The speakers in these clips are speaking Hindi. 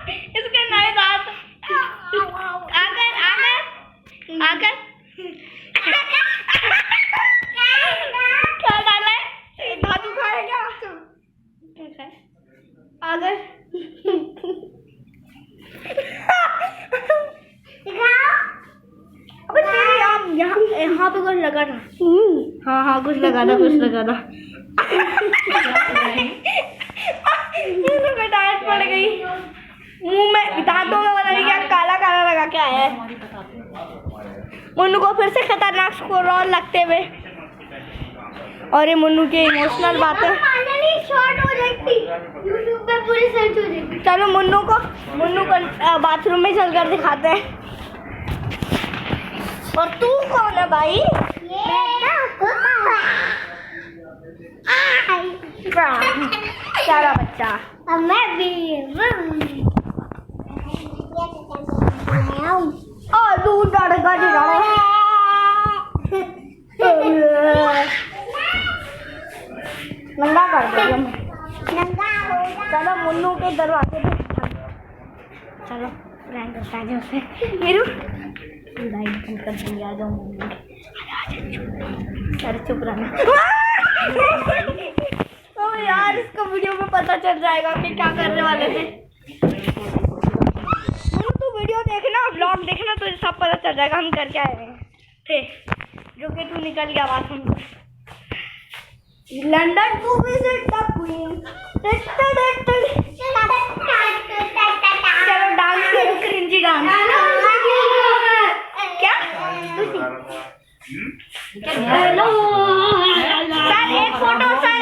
इसके नए दांत आकर आकर आकर क्या डाला है? धातु खाएगा आकर अबे तेरे यहाँ पे कुछ लगा था। हाँ कुछ लगा था डायट पड़ गई मुंह में, दांतों में पता नहीं क्या काला काला लगा के आया है। मुन्नू को फिर से खतरनाक स्क्रोल लगते हुए, और ये मुन्नू की इमोशनल बातें शॉर्ट हो जाती यूट्यूब पे पूरी सर्च हो जाती। चलो मुन्नू को बाथरूम में चलकर दिखाते हैं। और तू कौन है भाई? प्यारा बच्चा। मैं भी दूध डालेगा नंगा कर दो। चलो मुन्नू के दरवाजे पे चलो प्रैंक करता है उसे। मेरू लाइट बंद कर दिया। आ जाओ अरे चुप रहना। ओ यार इसको वीडियो में पता चल जाएगा कि क्या करने वाले थे। तू वीडियो देखना, व्लॉग देखना, तो सब पता चल जाएगा हम कर क्या आए थे। जो कि तू निकल गया बाथरूम से। London to visit the queen. चलो डांस करो, क्रिंजी डांस। क्या हेलो सर एक फोटो सर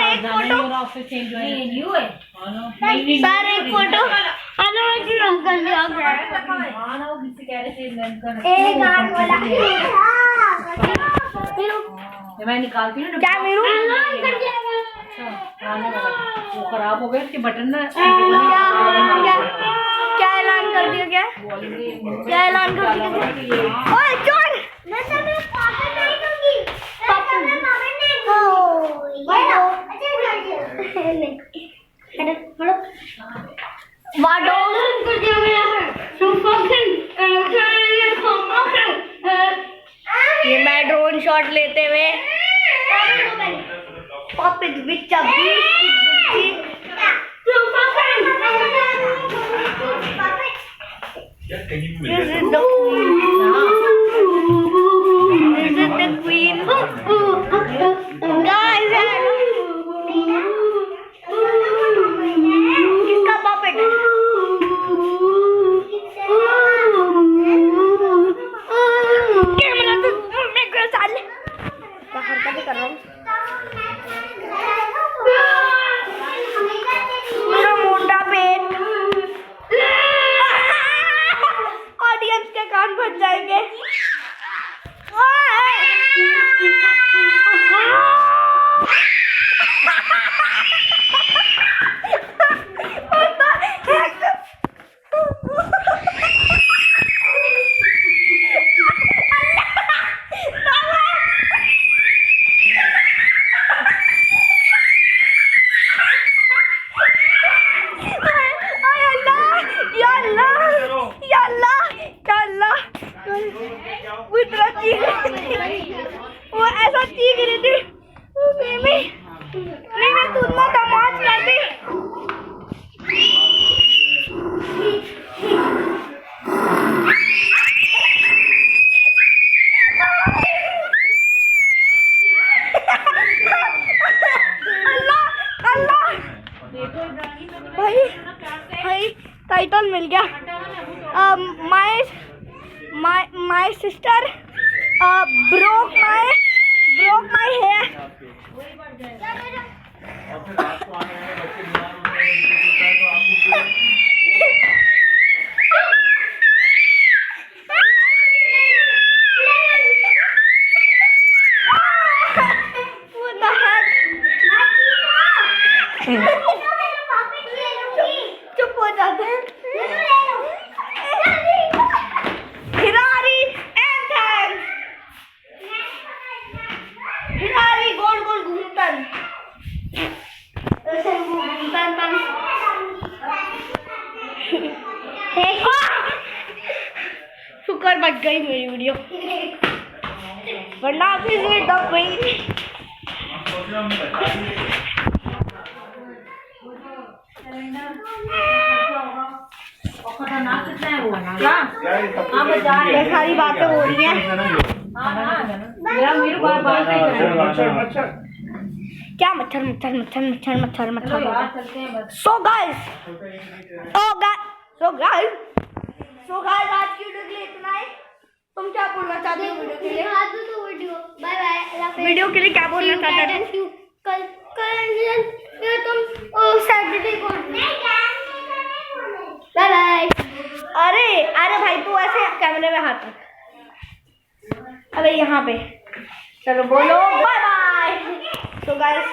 एक फोटो हेलो कर लिया मैं निकालती हूँ क्या मेरू वो खराब हो गए इसके बटन ना। क्या ऐलान कर दिया? क्या ऐलान कर दिया? ओए चोर मैं तो मैं पापा नहीं दूंगी। पापा मैं पापा नहीं दूंगी। अरे हटो वाडो कर दिया गया है। ये मैं ड्रोन शॉट लेते हुए pop it which a This is the queen. Guys, किसका puppet है? कैमरा तो मेरे को साले क्या हरकतें कर रहा हूँ? मेरा मोटा पेट ऑडियंस के कान फट जाएंगे। वो ऐसा चीख रही थी नहीं मैं तुमने तमाश कर दी। अल्लाह भाई टाइटल मिल गया। My sister broke my hair। चुप हो जाते हैं। गोल गोल घूमता शुक्र बच गई मेरी वीडियो, वरना फिर ये दब गई। खतरनाक कितना है वो ना। ये सारी बातें हो रही हैं। मेरे बार बार क्या मच्छर मच्छर मच्छर मच्छर मच्छर मच्छर। चलते हैं बस। सो गाइस आज की वीडियो के लिए इतना ही। तुम क्या बोलना चाहते हो वीडियो के लिए? Bye bye. वीडियो के लिए क्या बोलना चाहते हो? कल तुम सैटरडे को बाय बाय। अरे भाई तू ऐसे कैमरे में हाथ रख। अरे यहाँ पे चलो बोलो बाय बाय। तो गाइस